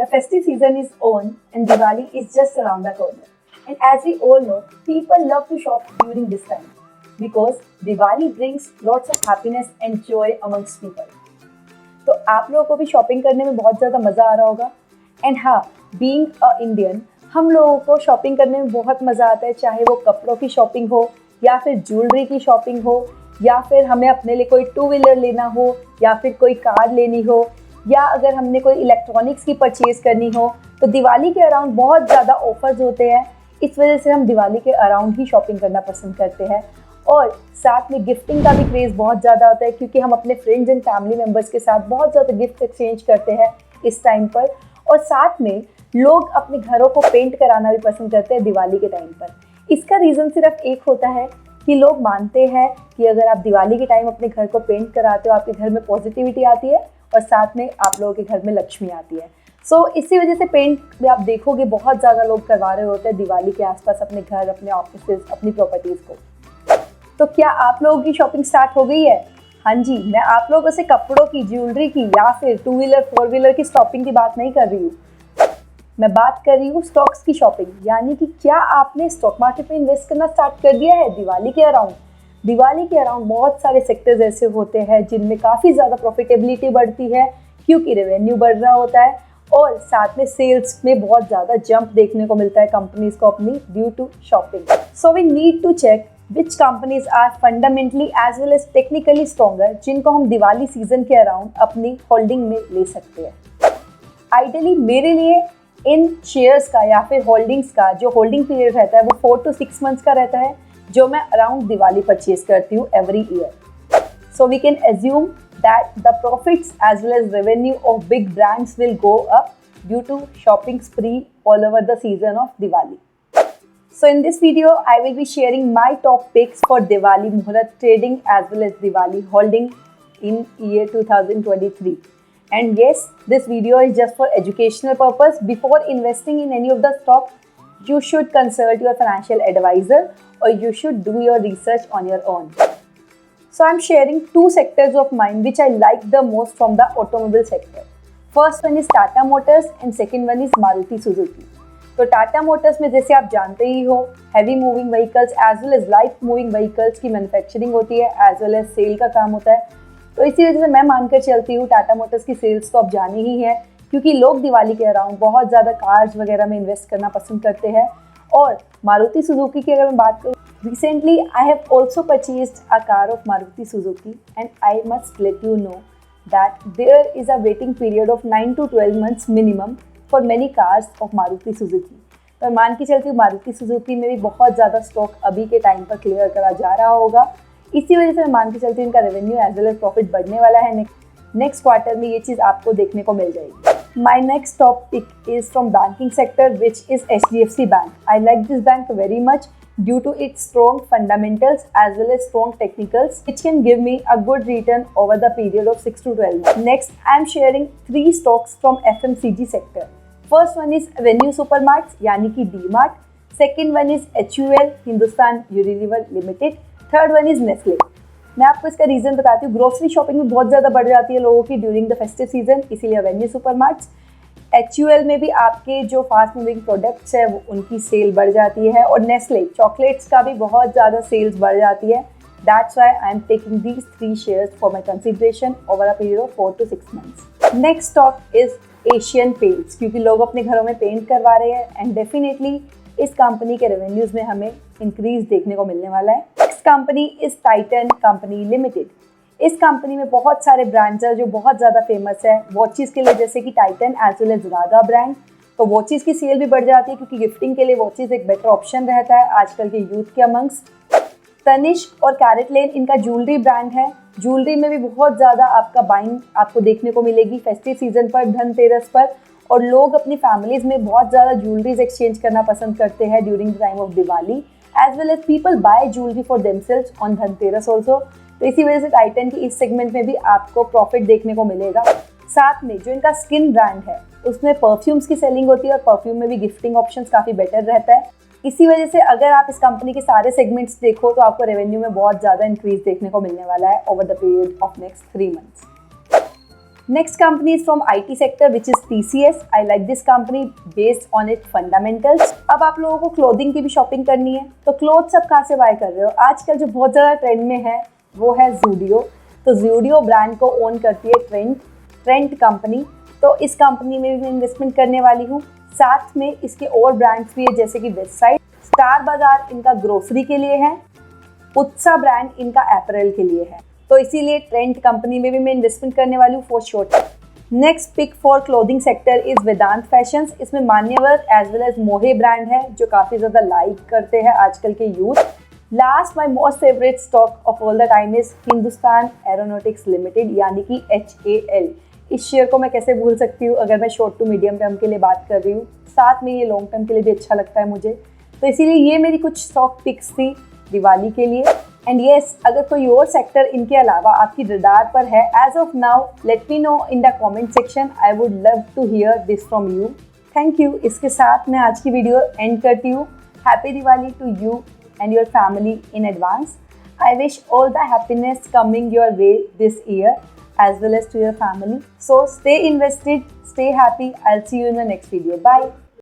The festive season is on and Diwali is just around the corner. And as we all know, people love to shop during this time because Diwali brings lots of happiness and joy amongst people. तो आप लोगों को भी shopping करने में बहुत ज़्यादा मज़ा आ रहा होगा. एंड हाँ, बीइंग अ इंडियन, हम लोगों को शॉपिंग करने में बहुत मज़ा आता है, चाहे वो कपड़ों की शॉपिंग हो या फिर ज्वेलरी की शॉपिंग हो या फिर हमें अपने लिए कोई 2 व्हीलर लेना हो या फिर कोई कार लेनी हो या अगर हमने कोई इलेक्ट्रॉनिक्स की परचेज़ करनी हो. तो दिवाली के अराउंड बहुत ज़्यादा ऑफर्स होते हैं. इस वजह से हम दिवाली के अराउंड ही शॉपिंग करना पसंद करते हैं. और साथ में गिफ्टिंग का भी क्रेज़ बहुत ज़्यादा होता है क्योंकि हम अपने फ्रेंड्स एंड फैमिली मेम्बर्स के साथ बहुत ज़्यादा गिफ्ट एक्सचेंज करते हैं इस टाइम पर. और साथ में लोग अपने घरों को पेंट कराना भी पसंद करते हैं दिवाली के टाइम पर. इसका रीज़न सिर्फ एक होता है कि लोग मानते हैं कि अगर आप दिवाली के टाइम अपने घर को पेंट कराते हो, आपके घर में पॉजिटिविटी आती है और साथ में आप लोगों के घर में लक्ष्मी आती है. सो इसी वजह से पेंट में आप देखोगे बहुत ज़्यादा लोग करवा रहे होते हैं दिवाली के आसपास अपने घर, अपने ऑफिसेज, अपनी प्रॉपर्टीज़ को. तो क्या आप लोगों की शॉपिंग स्टार्ट हो गई है? हाँ जी, मैं आप लोगों से कपड़ों की, ज्वेलरी की या फिर 2 व्हीलर 4 व्हीलर की शॉपिंग की बात नहीं कर रही हूँ. मैं बात कर रही हूँ स्टॉक्स की शॉपिंग. यानी कि क्या आपने स्टॉक मार्केट में इन्वेस्ट करना स्टार्ट कर दिया है दिवाली के अराउंड? दिवाली के अराउंड बहुत सारे सेक्टर्स ऐसे होते हैं जिनमें काफ़ी ज़्यादा प्रॉफिटेबिलिटी बढ़ती है क्योंकि रेवेन्यू बढ़ रहा होता है और साथ में सेल्स में बहुत ज़्यादा जंप देखने को मिलता है कंपनीज को अपनी due to shopping. So we need to check which companies are fundamentally as well as technically stronger जिनको हम दिवाली सीजन के अराउंड अपनी होल्डिंग में ले सकते हैं. आइडियली मेरे लिए इन शेयर्स का या फिर होल्डिंग्स का जो होल्डिंग पीरियड रहता है वो 4 to 6 मंथ्स का रहता है जो मैं अराउंड दिवाली परचेज करती हूँ every year. So we can assume that the profits as well as revenue of big brands will go up due to shopping spree all over the season of Diwali. So in this video, I will be sharing my top picks for Diwali Muhurat trading as well as Diwali holding in year 2023. And yes, this video is just for educational purpose. Before investing in any of the stock, you should consult your financial advisor or you should do your research on your own. So I'm sharing 2 sectors of mine which I like the most from the automobile sector. First one is Tata Motors and second one is Maruti Suzuki. तो Tata Motors में जैसे आप जानते ही हो, heavy moving vehicles as well as light moving vehicles की manufacturing होती है एज वेल एज सेल का काम होता है. तो इसी वजह से मैं मानकर चलती हूँ टाटा मोटर्स की सेल्स तो आप जानी ही है क्योंकि लोग दिवाली के अराउंड बहुत ज़्यादा कार्स वगैरह में इन्वेस्ट करना पसंद करते हैं. और मारुति सुजुकी की अगर मैं बात करूँ, recently I have also purchased a car of Maruti Suzuki and I must let you know that there is a waiting period of 9 to 12 months minimum for many cars of Maruti Suzuki. तो मान के चलती हूँ मारुति सुजुकी में भी बहुत ज़्यादा stock अभी के टाइम पर क्लियर करा जा रहा होगा. इसी वजह से मैं मान के चलती हूँ इनका revenue as well as profit बढ़ने वाला है. नेक्स्ट क्वार्टर में ये चीज़ आपको देखने को मिल जाएगी. My next top pick is from banking sector which is HDFC bank. I like this bank very much due to its strong fundamentals as well as strong technicals which can give me a good return over the period of 6 to 12 months. Next, I am sharing 3 stocks from FMCG sector. First one is Avenue Supermarts यानी कि D-Mart. Second one is HUL Hindustan Unilever limited. Third one is Nestle. मैं आपको इसका reason बताती हूँ. Grocery shopping में बहुत ज़्यादा बढ़ जाती है लोगों की ड्यूरिंग द फेस्टिव सीजन, इसीलिए एवेन्यू सुपरमार्ट्स. HUL में भी आपके जो फास्ट मूविंग प्रोडक्ट्स है वो उनकी सेल बढ़ जाती है और नेस्ले चॉकलेट्स का भी बहुत ज़्यादा सेल्स बढ़ जाती है. That's why I am taking these 3 shares for my consideration over a period of 4 to 6 months. Next stock is Asian paints क्योंकि लोग अपने घरों में पेंट करवा रहे हैं एंड डेफिनेटली इस कंपनी के रेवेन्यूज़ में हमें इंक्रीज देखने को मिलने वाला है. Next company is Titan company limited. इस कंपनी में बहुत सारे ब्रांड्स हैं जो बहुत ज़्यादा फेमस है वॉचेस के लिए, जैसे कि Titan as well as Radha brand. तो वॉचेस की सेल भी बढ़ जाती है क्योंकि गिफ्टिंग के लिए वॉचेस एक बेटर ऑप्शन रहता है आजकल के यूथ के अमंग्स. तनिष्क और कैरेट लेन इनका ज्वेलरी ब्रांड है. ज्वेलरी में भी बहुत ज़्यादा आपका बाइंग आपको देखने को मिलेगी फेस्टिव सीजन पर, धनतेरस पर. और लोग अपनी फैमिलीज़ में बहुत ज़्यादा ज्वेलरीज एक्सचेंज करना पसंद करते हैं during the time of Diwali as well as people buy jewellery for themselves on Dhanteras also. तो इसी वजह से टाइटन की इस सेगमेंट में भी आपको प्रॉफिट देखने को मिलेगा. साथ में जो इनका स्किन ब्रांड है उसमें परफ्यूम्स की सेलिंग होती है और परफ्यूम में भी गिफ्टिंग ऑप्शंस काफ़ी बेटर रहता है. इसी वजह से अगर आप इस कंपनी के सारे सेगमेंट्स देखो तो आपको रेवेन्यू में बहुत ज़्यादा इंक्रीज देखने को मिलने वाला है over the period of next 3 months. Next company is from IT sector, which is TCS. I like this company based on its fundamentals. अब आप लोगों को क्लोथिंग की भी शॉपिंग करनी है तो क्लोथ्स आप कहाँ से बाय कर रहे हो? आजकल जो बहुत ज़्यादा ट्रेंड में है वो है ज़ूडियो। तो ज़ूडियो ब्रांड को ओन करती है ट्रेंड कंपनी। तो इस कंपनी में भी मैं इन्वेस्टमेंट करने वाली हूँ। साथ में इसके और ब्रांड्स भी है जैसे कि वेबसाइट, स्टार बाजार इनका ग्रोसरी के लिए है, उत्साह ब्रांड इनका अपैरल के लिए है। तो इसीलिए ट्रेंड कंपनी में भी मैं इन्वेस्टमेंट करने वाली हूँ for sure. Next pick for clothing sector is Vedant Fashions. इसमें Manyavar as well as Mohe brand है जो काफ़ी ज़्यादा लाइक करते हैं आजकल के youth. Last my most favourite stock of all the time is Hindustan Aeronautics Limited यानी कि HAL। इस शेयर को मैं कैसे भूल सकती हूँ अगर मैं शॉर्ट टू मीडियम टर्म के लिए बात कर रही हूँ, साथ में ये लॉन्ग टर्म के लिए भी अच्छा लगता है मुझे। तो इसीलिए ये मेरी कुछ स्टॉक पिक्स थी दिवाली के लिए। एंड येस, अगर कोई और सेक्टर इनके अलावा आपकी रडार पर है as of now, let me know in the comment section. I would love to hear this from you. Thank you. इसके साथ मैं आज की वीडियो एंड करती हूँ। Happy Diwali to you and your family in advance. I wish all the happiness coming your way this year as well as to your family. So stay invested, stay happy. I'll see you in the next video. Bye.